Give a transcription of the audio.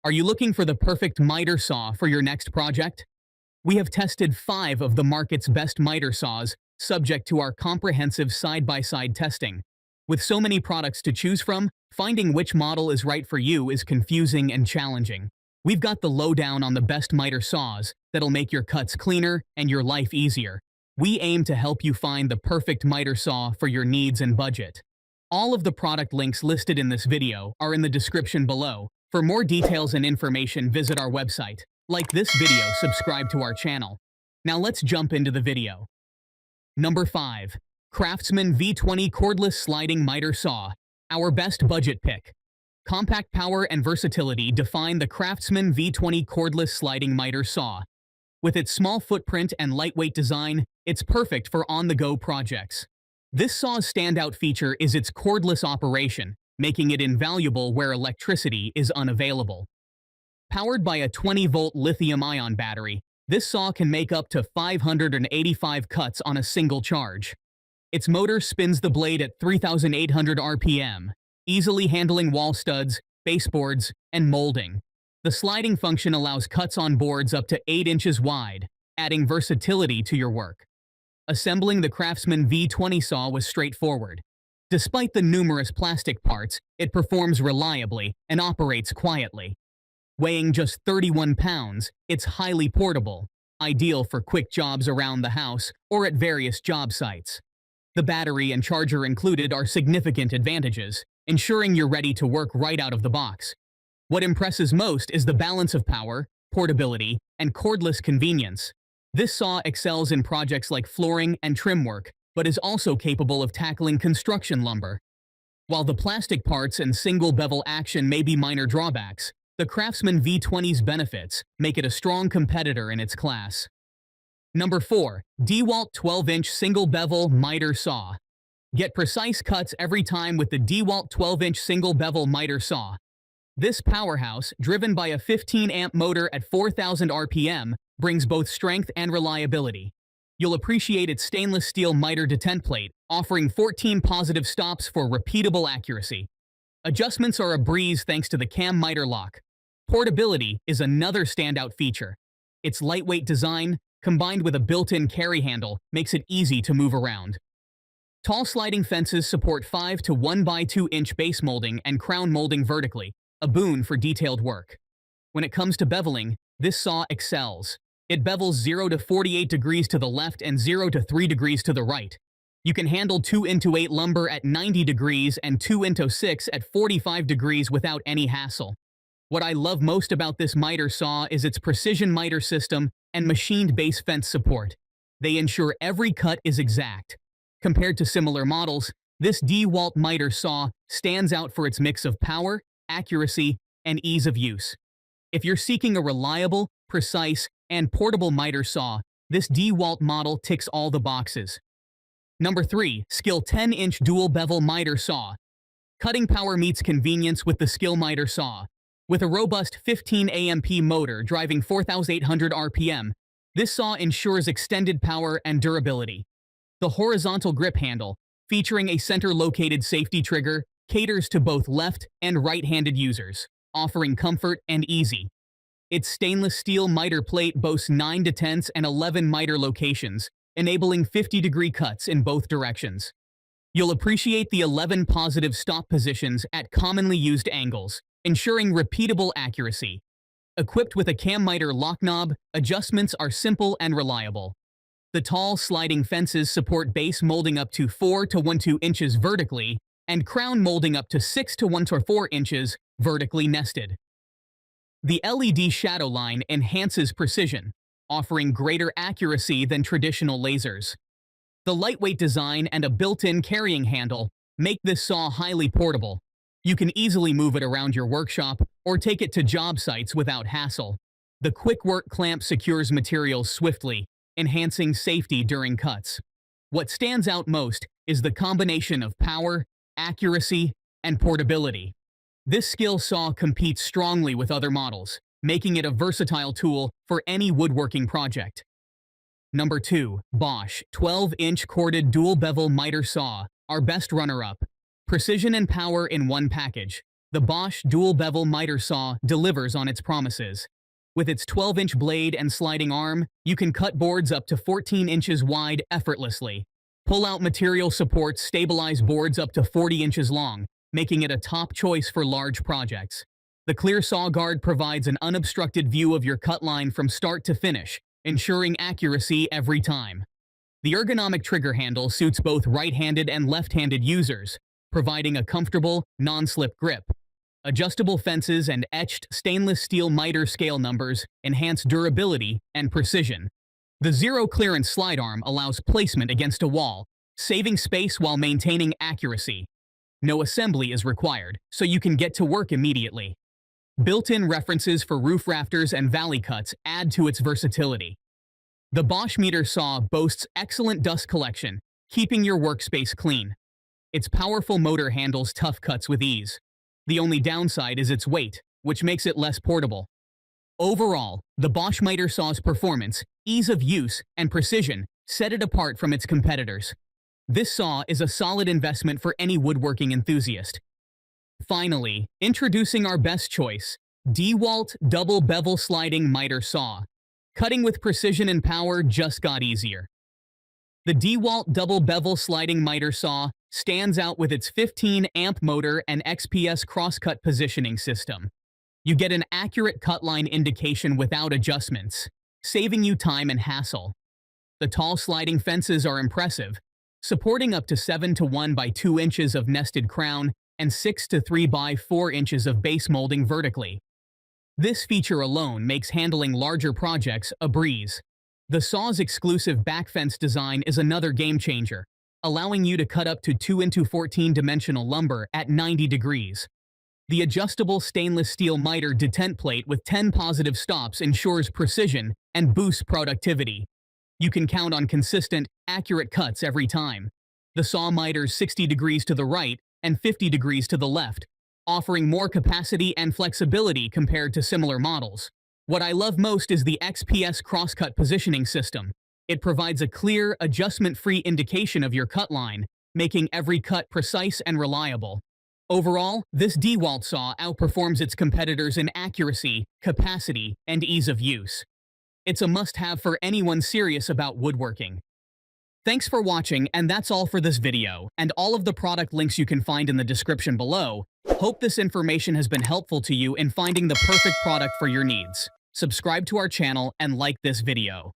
Are you looking for the perfect miter saw for your next project? We have tested 5 of the market's best miter saws, subject to our comprehensive side-by-side testing. With so many products to choose from, finding which model is right for you is confusing and challenging. We've got the lowdown on the best miter saws that'll make your cuts cleaner and your life easier. We aim to help you find the perfect miter saw for your needs and budget. All of the product links listed in this video are in the description below. For more details and information, visit our website. Like this video, subscribe to our channel. Now let's jump into the video. Number 5. CRAFTSMAN V20 Cordless Sliding Miter Saw. Our best budget pick. Compact power and versatility define the CRAFTSMAN V20 Cordless Sliding Miter Saw. With its small footprint and lightweight design, it's perfect for on-the-go projects. This saw's standout feature is its cordless operation, making it invaluable where electricity is unavailable. Powered by a 20-volt lithium-ion battery, this saw can make up to 585 cuts on a single charge. Its motor spins the blade at 3,800 RPM, easily handling wall studs, baseboards, and molding. The sliding function allows cuts on boards up to 8 inches wide, adding versatility to your work. Assembling the CRAFTSMAN V20 saw was straightforward. Despite the numerous plastic parts, it performs reliably and operates quietly. Weighing just 31 pounds, it's highly portable, ideal for quick jobs around the house or at various job sites. The battery and charger included are significant advantages, ensuring you're ready to work right out of the box. What impresses most is the balance of power, portability, and cordless convenience. This saw excels in projects like flooring and trim work, but is also capable of tackling construction lumber. While the plastic parts and single bevel action may be minor drawbacks, the CRAFTSMAN V20's benefits make it a strong competitor in its class. Number 4. DEWALT 12-inch single bevel miter saw. Get precise cuts every time with the DEWALT 12-inch single bevel miter saw. This powerhouse, driven by a 15-amp motor at 4,000 RPM, brings both strength and reliability. You'll appreciate its stainless steel miter detent plate, offering 14 positive stops for repeatable accuracy. Adjustments are a breeze thanks to the cam miter lock. Portability is another standout feature. Its lightweight design, combined with a built-in carry handle, makes it easy to move around. Tall sliding fences support 5 to 1x2 inch base molding and crown molding vertically, a boon for detailed work. When it comes to beveling, this saw excels. It bevels 0 to 48 degrees to the left and 0 to 3 degrees to the right. You can handle 2x8 lumber at 90 degrees and 2x6 at 45 degrees without any hassle. What I love most about this miter saw is its precision miter system and machined base fence support. They ensure every cut is exact. Compared to similar models, this DEWALT miter saw stands out for its mix of power, accuracy, and ease of use. If you're seeking a reliable, precise, and portable miter saw, this DEWALT model ticks all the boxes. Number 3. Skil 10-inch Dual-Bevel Miter Saw. Cutting power meets convenience with the Skil miter saw. With a robust 15 amp motor driving 4,800 RPM, this saw ensures extended power and durability. The horizontal grip handle, featuring a center-located safety trigger, caters to both left and right-handed users, offering comfort and ease. Its stainless steel miter plate boasts 9 detents and 11 miter locations, enabling 50-degree cuts in both directions. You'll appreciate the 11 positive stop positions at commonly used angles, ensuring repeatable accuracy. Equipped with a cam miter lock knob, adjustments are simple and reliable. The tall sliding fences support base molding up to 4 to 1-2 inches vertically and crown molding up to 6 to 1-4 inches vertically nested. The LED shadow line enhances precision, offering greater accuracy than traditional lasers. The lightweight design and a built-in carrying handle make this saw highly portable. You can easily move it around your workshop or take it to job sites without hassle. The quick work clamp secures materials swiftly, enhancing safety during cuts. What stands out most is the combination of power, accuracy, and portability. This Skil saw competes strongly with other models, making it a versatile tool for any woodworking project. Number 2. BOSCH 12-inch Corded Dual-Bevel Miter Saw, our best runner-up. Precision and power in one package. The Bosch Dual-Bevel miter saw delivers on its promises. With its 12-inch blade and sliding arm, you can cut boards up to 14 inches wide effortlessly. Pull-out material supports stabilize boards up to 40 inches long, making it a top choice for large projects. The clear saw guard provides an unobstructed view of your cut line from start to finish, ensuring accuracy every time. The ergonomic trigger handle suits both right-handed and left-handed users, providing a comfortable, non-slip grip. Adjustable fences and etched stainless steel miter scale numbers enhance durability and precision. The zero-clearance slide arm allows placement against a wall, saving space while maintaining accuracy. No assembly is required, so you can get to work immediately. Built-in references for roof rafters and valley cuts add to its versatility. The Bosch miter saw boasts excellent dust collection, keeping your workspace clean. Its powerful motor handles tough cuts with ease. The only downside is its weight, which makes it less portable. Overall, the Bosch miter saw's performance, ease of use, and precision set it apart from its competitors. This saw is a solid investment for any woodworking enthusiast. Finally, introducing our best choice, DEWALT Double Bevel Sliding Miter Saw. Cutting with precision and power just got easier. The DEWALT Double Bevel Sliding Miter Saw stands out with its 15-amp motor and XPS crosscut positioning system. You get an accurate cut line indication without adjustments, saving you time and hassle. The tall sliding fences are impressive, supporting up to 7 to 1 by 2 inches of nested crown and 6 to 3 by 4 inches of base molding vertically. This feature alone makes handling larger projects a breeze. The saw's exclusive back fence design is another game changer, allowing you to cut up to 2 into 14-dimensional lumber at 90 degrees. The adjustable stainless steel miter detent plate with 10 positive stops ensures precision and boosts productivity. You can count on consistent, accurate cuts every time. The saw miters 60 degrees to the right and 50 degrees to the left, offering more capacity and flexibility compared to similar models. What I love most is the XPS crosscut positioning system. It provides a clear, adjustment-free indication of your cut line, making every cut precise and reliable. Overall, this DEWALT saw outperforms its competitors in accuracy, capacity, and ease of use. It's a must-have for anyone serious about woodworking. Thanks for watching, and that's all for this video, and all of the product links you can find in the description below. Hope this information has been helpful to you in finding the perfect product for your needs. Subscribe to our channel and like this video.